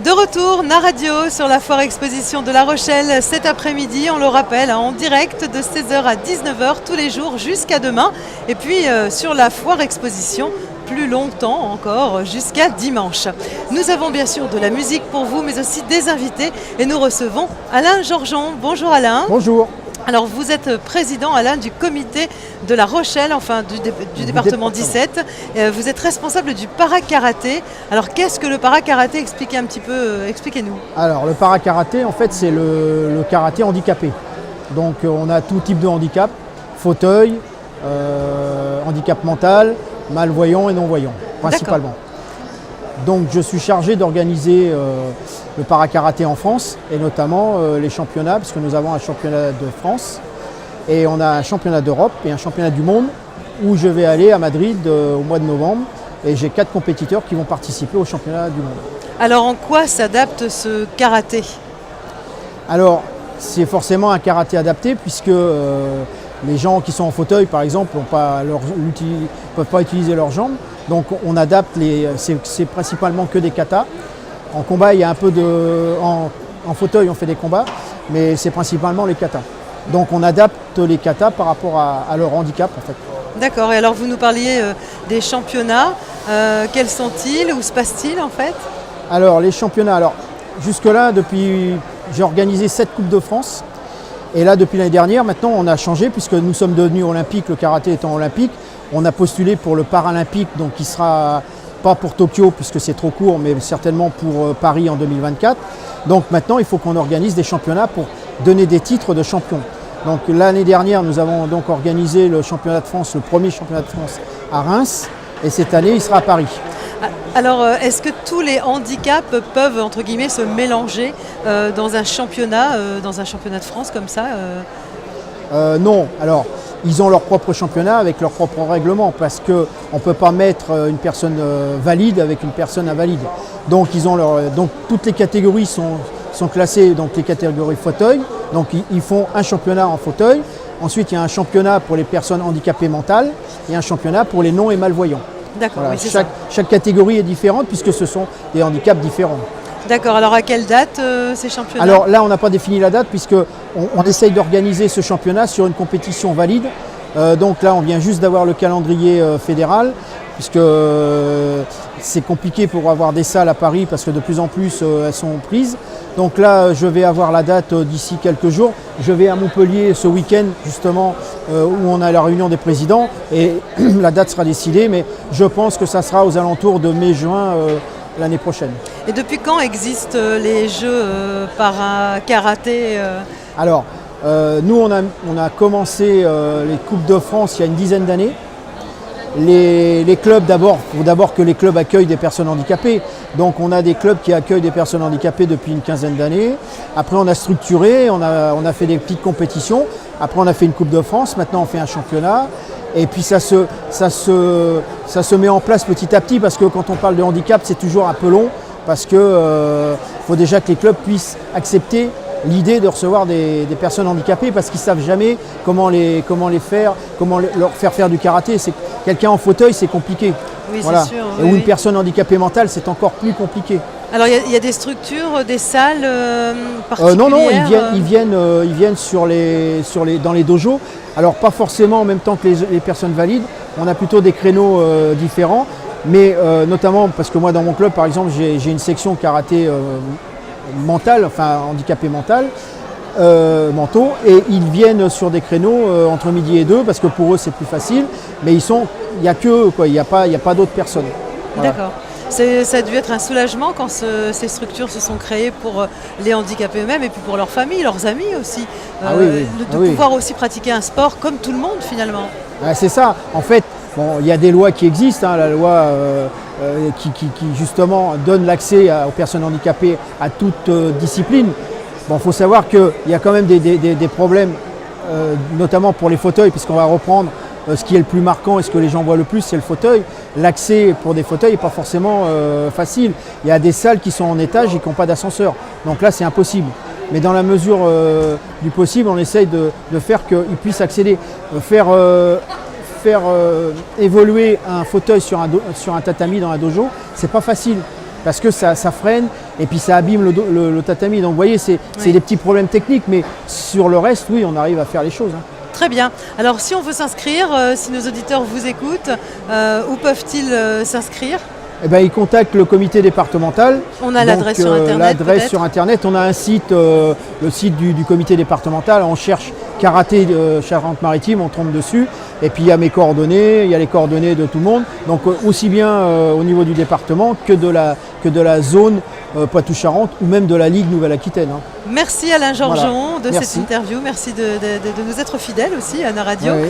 De retour, Naradio sur la foire exposition de La Rochelle cet après-midi, on le rappelle, en direct de 16h à 19h tous les jours jusqu'à demain. Et puis sur la foire exposition, plus longtemps encore, jusqu'à dimanche. Nous avons bien sûr de la musique pour vous, mais aussi des invités. Et nous recevons Alain Georgeon. Bonjour Alain. Bonjour. Alors vous êtes président Alain du comité de La Rochelle, enfin du département 17. Vous êtes responsable du para-karaté. Alors qu'est-ce que le para-karaté? Expliquez-nous. Alors le para-karaté en fait c'est le karaté handicapé. Donc on a tout type de handicap, fauteuil, handicap mental, malvoyant et non-voyant principalement. Donc je suis chargé d'organiser le para-karaté en France et notamment les championnats, parce que nous avons un championnat de France et on a un championnat d'Europe et un championnat du monde où je vais aller à Madrid au mois de novembre et j'ai 4 compétiteurs qui vont participer au championnat du monde. Alors en quoi s'adapte ce karaté? Alors c'est forcément un karaté adapté puisque les gens qui sont en fauteuil par exemple ne peuvent pas utiliser leurs jambes. Donc on adapte, c'est principalement que des katas. En combat, il y a un peu en fauteuil, on fait des combats, mais c'est principalement les katas. Donc on adapte les katas par rapport à leur handicap en fait. D'accord, et alors vous nous parliez des championnats, quels sont-ils, où se passe-t-il en fait? Alors les championnats, jusque-là, j'ai organisé 7 Coupes de France. Et là, depuis l'année dernière, maintenant, on a changé puisque nous sommes devenus olympiques, le karaté étant olympique. On a postulé pour le paralympique, donc qui sera pas pour Tokyo puisque c'est trop court, mais certainement pour Paris en 2024. Donc maintenant, il faut qu'on organise des championnats pour donner des titres de champion. Donc l'année dernière, nous avons donc organisé le championnat de France, le premier championnat de France à Reims. Et cette année, il sera à Paris. Alors, est-ce que tous les handicaps peuvent, entre guillemets, se mélanger dans un championnat de France comme ça Non. Alors, ils ont leur propre championnat avec leur propre règlement parce qu'on ne peut pas mettre une personne valide avec une personne invalide. Donc, donc toutes les catégories sont classées, donc les catégories fauteuil. Donc, ils font un championnat en fauteuil. Ensuite, il y a un championnat pour les personnes handicapées mentales et un championnat pour les non et malvoyants. D'accord, voilà, oui, c'est ça. Chaque catégorie est différente puisque ce sont des handicaps différents. D'accord, alors à quelle date ces championnats? Alors là, on n'a pas défini la date puisqu'on essaye d'organiser ce championnat sur une compétition valide. Donc là, on vient juste d'avoir le calendrier fédéral puisque c'est compliqué pour avoir des salles à Paris parce que de plus en plus elles sont prises. Donc là, je vais avoir la date d'ici quelques jours. Je vais à Montpellier ce week-end justement où on a la réunion des présidents et la date sera décidée, mais je pense que ça sera aux alentours de mai-juin l'année prochaine. Et depuis quand existent les Jeux para-karaté Alors, nous on a commencé les Coupes de France il y a une dizaine d'années. Les clubs il faut d'abord que les clubs accueillent des personnes handicapées. Donc on a des clubs qui accueillent des personnes handicapées depuis une quinzaine d'années. Après on a structuré, on a fait des petites compétitions. Après on a fait une Coupe de France, maintenant on fait un championnat. Et puis ça se met en place petit à petit parce que quand on parle de handicap c'est toujours un peu long parce que faut déjà que les clubs puissent accepter l'idée de recevoir des personnes handicapées parce qu'ils ne savent jamais comment leur faire du karaté. Quelqu'un en fauteuil, c'est compliqué. Oui, voilà. c'est sûr. Et une personne handicapée mentale, c'est encore plus compliqué. Alors il y a des structures, des salles particulières Non, ils viennent dans les dojos. Alors pas forcément en même temps que les personnes valides. On a plutôt des créneaux différents. Mais notamment parce que moi dans mon club par exemple j'ai une section karaté mental, enfin handicapé mental, mentaux, et ils viennent sur des créneaux entre midi et 2 parce que pour eux c'est plus facile, mais il n'y a que eux, il n'y a pas d'autres personnes. Voilà. D'accord. Ça a dû être un soulagement quand ces structures se sont créées pour les handicapés eux-mêmes et puis pour leurs familles, leurs amis aussi, de pouvoir aussi pratiquer un sport comme tout le monde finalement. C'est ça, en fait, il y a des lois qui existent, la loi qui justement donne l'accès aux personnes handicapées à toute discipline. Il faut savoir qu'il y a quand même des problèmes, notamment pour les fauteuils, puisqu'on va reprendre ce qui est le plus marquant et ce que les gens voient le plus, c'est le fauteuil. L'accès pour des fauteuils n'est pas forcément facile. Il y a des salles qui sont en étage et qui n'ont pas d'ascenseur. Donc là, c'est impossible. Mais dans la mesure du possible, on essaye de faire qu'ils puissent accéder. Faire évoluer un fauteuil sur un tatami dans un dojo, c'est pas facile. parce que ça freine et puis ça abîme le tatami. Donc vous voyez, c'est des petits problèmes techniques, mais sur le reste, oui, on arrive à faire les choses. Très bien. Alors si on veut s'inscrire, si nos auditeurs vous écoutent, où peuvent-ils s'inscrire ? Eh ben, ils contactent le comité départemental. On a l'adresse sur Internet. L'adresse sur Internet. On a un site, le site du comité départemental. On cherche karaté Charente-Maritime, on tombe dessus. Et puis il y a mes coordonnées, il y a les coordonnées de tout le monde. Donc aussi bien au niveau du département que de la zone Poitou-Charentes ou même de la Ligue Nouvelle-Aquitaine. Merci Alain Georgeon de Merci. cette interview. Merci de nous être fidèles aussi à la radio. Oui.